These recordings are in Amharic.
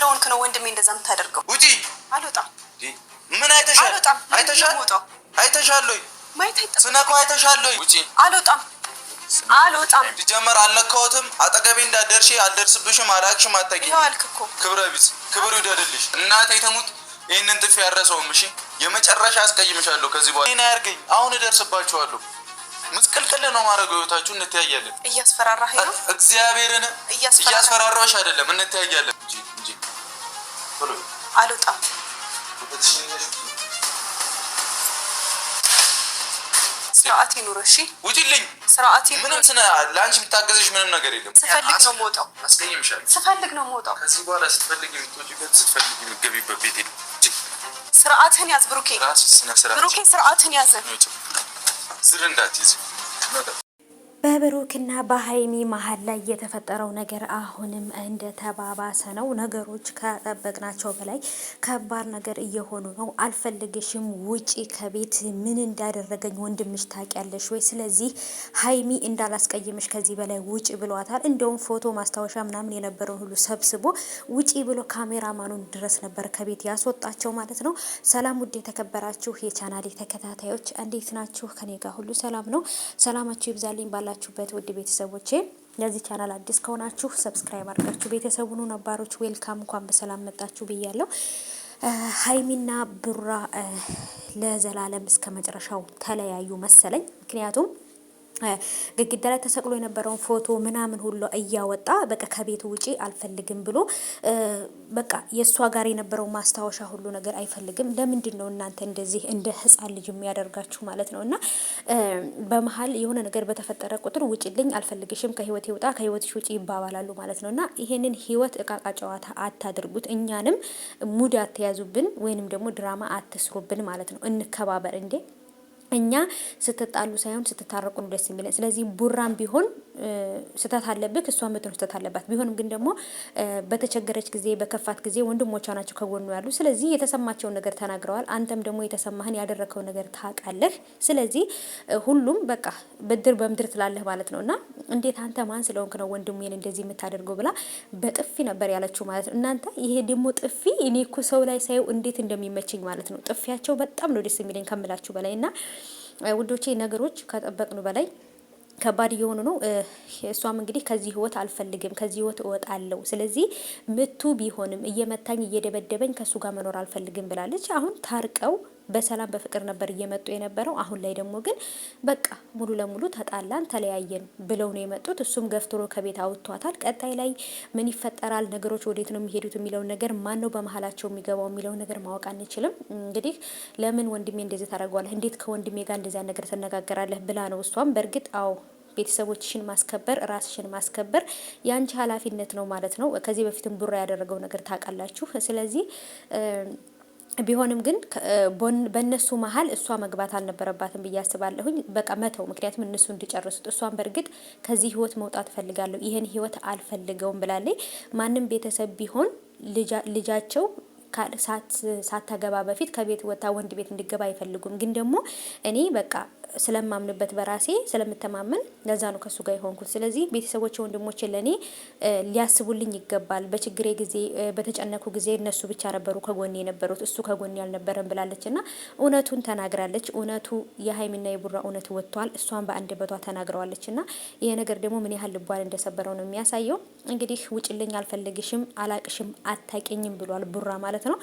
ስለሆንክ ነው ወንድሜ እንደዛ የምታደርገው። ውጪ። አልወጣም። ምን አይተሻል? አልወጣም። አይተሻል ወይ? ማየት አይጠበቅም። ስነኳ አይተሻል ወይ? ውጪ። አልወጣም። ጀመር አልነካሁትም። አጠገቤ እንዳደርሺ አልደርስብሽም። አላክሽም። አታውቂም። ይኸው አልክ እኮ። ክብረ ቢስ ክብሩ ይደልልሽ። እናቴ ተሙት። ይሄንን ጥፊ ያረሰውም እሺ፣ የመጨረሻ አስቀይምሻለሁ። ከዚህ በኋላ እኔ አያርገኝ። አሁን እደርስባችኋለሁ። ምስቅልቅል ነው ማድረግ። ህይወታችሁ እንተያያለን። እያስፈራራህ ነው። እግዚአብሔርን እያስፈራራሽ አይደለም። እንተያያለን እንጂ ቶሎ። አልወጣም። ስርዓት ይኑር። እሺ ውጪልኝ። ስርዓት ይኑር። ምንም ለአንቺ የምታገዝሽ ምንም ነገር የለም። ስፈልግ ነው የምወጣው። አስቀይምሻለሁ። ስፈልግ ነው የምወጣው። ከዚህ በኋላ ስትፈልግ የምትወጪበት ስትፈልግ የምትገቢበት ቤት የለም። ስርዓትህን ያዝ ብሩኬ። ብሩኬ ስርዓትህን ያዝ። ዝር እንዳትይዝ። በብሩክና በሀይሚ መሀል ላይ የተፈጠረው ነገር አሁንም እንደ ተባባሰ ነው። ነገሮች ከጠበቅናቸው በላይ ከባድ ነገር እየሆኑ ነው። አልፈልግሽም፣ ውጪ ከቤት። ምን እንዳደረገኝ ወንድምሽ ታውቂያለሽ ወይ? ስለዚህ ሀይሚ እንዳላስቀይምሽ ከዚህ በላይ ውጪ ብሏታል። እንደውም ፎቶ ማስታወሻ ምናምን የነበረውን ሁሉ ሰብስቦ ውጪ ብሎ ካሜራማኑን ድረስ ነበር ከቤት ያስወጣቸው ማለት ነው። ሰላም ውድ የተከበራችሁ የቻናሌ ተከታታዮች እንዴት ናችሁ? ከኔ ጋር ሁሉ ሰላም ነው። ሰላማችሁ ይብዛልኝ ባላችሁበት ውድ ቤተሰቦቼ። ለዚህ ቻናል አዲስ ከሆናችሁ ሰብስክራይብ አድርጋችሁ ቤተሰቡን ነባሮች ዌልካም፣ እንኳን በሰላም መጣችሁ ብያለሁ። ሀይሚና ብሩራ ለዘላለም እስከ መጨረሻው ተለያዩ መሰለኝ። ምክንያቱም ግድግዳ ላይ ተሰቅሎ የነበረውን ፎቶ ምናምን ሁሉ እያወጣ በቃ ከቤቱ ውጪ አልፈልግም ብሎ በቃ የእሷ ጋር የነበረው ማስታወሻ ሁሉ ነገር አይፈልግም። ለምንድን ነው እናንተ እንደዚህ እንደ ሕፃን ልጅ የሚያደርጋችሁ ማለት ነው? እና በመሀል የሆነ ነገር በተፈጠረ ቁጥር ውጪልኝ፣ አልፈልግሽም፣ ከህይወት ይውጣ፣ ከህይወትሽ ውጪ ይባባላሉ ማለት ነው። እና ይሄንን ህይወት እቃቃ ጨዋታ አታድርጉት። እኛንም ሙድ አትያዙብን፣ ወይንም ደግሞ ድራማ አትስሩብን ማለት ነው። እንከባበር እንዴ! እኛ ስትጣሉ ሳይሆን ስትታረቁ ነው ደስ የሚለን። ስለዚህ ቡራም ቢሆን ስተት አለብህ፣ እሷ ምትሆን ስተት አለባት። ቢሆንም ግን ደግሞ በተቸገረች ጊዜ በከፋት ጊዜ ወንድሞቿ ናቸው ከጎኑ ያሉ። ስለዚህ የተሰማቸውን ነገር ተናግረዋል። አንተም ደግሞ የተሰማህን ያደረከው ነገር ታውቃለህ። ስለዚህ ሁሉም በቃ ብድር በምድር ትላለህ ማለት ነው። እና እንዴት አንተ ማን ስለሆንክ ነው ወንድሜን እንደዚህ የምታደርገው ብላ በጥፊ ነበር ያለችው ማለት ነው። እናንተ ይሄ ደግሞ ጥፊ እኔ እኮ ሰው ላይ ሳየው እንዴት እንደሚመችኝ ማለት ነው። ጥፊያቸው በጣም ነው ደስ የሚለኝ ከምላችሁ በላይ። እና ውዶቼ ነገሮች ከጠበቅኑ በላይ ከባድ እየሆኑ ነው። እሷም እንግዲህ ከዚህ ህይወት አልፈልግም፣ ከዚህ ህይወት እወጣለሁ። ስለዚህ ምቱ ቢሆንም እየመታኝ እየደበደበኝ ከሱ ጋር መኖር አልፈልግም ብላለች። አሁን ታርቀው በሰላም በፍቅር ነበር እየመጡ የነበረው። አሁን ላይ ደግሞ ግን በቃ ሙሉ ለሙሉ ተጣላን፣ ተለያየን ብለው ነው የመጡት። እሱም ገፍትሮ ከቤት አውጥቷታል። ቀጣይ ላይ ምን ይፈጠራል፣ ነገሮች ወዴት ነው የሚሄዱት የሚለውን ነገር ማን ነው በመሀላቸው የሚገባው የሚለውን ነገር ማወቅ አንችልም። እንግዲህ ለምን ወንድሜ እንደዚህ ታደርገዋለህ፣ እንዴት ከወንድሜ ጋር እንደዚያ ነገር ትነጋገራለህ ብላ ነው እሷም። በእርግጥ አዎ ቤተሰቦችሽን ማስከበር ራስሽን ማስከበር ያንቺ ኃላፊነት ነው ማለት ነው። ከዚህ በፊትም ቡራ ያደረገው ነገር ታውቃላችሁ። ስለዚህ ቢሆንም ግን በእነሱ መሀል እሷ መግባት አልነበረባትም ብዬ አስባለሁኝ። በቃ መተው፣ ምክንያቱም እነሱ እንዲጨርሱት። እሷን በእርግጥ ከዚህ ህይወት መውጣት ፈልጋለሁ፣ ይህን ህይወት አልፈልገውም ብላለች። ማንም ቤተሰብ ቢሆን ልጃቸው ሳታገባ በፊት ከቤት ወጣ ወንድ ቤት እንዲገባ አይፈልጉም። ግን ደግሞ እኔ በቃ ስለማምንበት በራሴ ስለምተማመን ለዛ ነው ከሱ ጋር የሆንኩት። ስለዚህ ቤተሰቦቼ ወንድሞቼ ለኔ ሊያስቡልኝ ይገባል። በችግሬ ጊዜ በተጨነኩ ጊዜ እነሱ ብቻ ነበሩ ከጎኔ የነበሩት፣ እሱ ከጎኔ ያልነበረም ብላለች እና እውነቱን ተናግራለች። እውነቱ የሀይሚና የቡራ እውነት ወጥቷል። እሷን በአንደበቷ ተናግረዋለች እና ይሄ ነገር ደግሞ ምን ያህል ልቧን እንደሰበረው ነው የሚያሳየው። እንግዲህ ውጭልኝ፣ አልፈልግሽም፣ አላቅሽም፣ አታቂኝም ብሏል ቡራ ማለት ነው።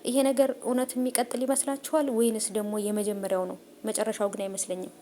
ይሄ ነገር እውነት የሚቀጥል ይመስላችኋል ወይንስ ደግሞ የመጀመሪያው ነው? መጨረሻው ግን አይመስለኝም።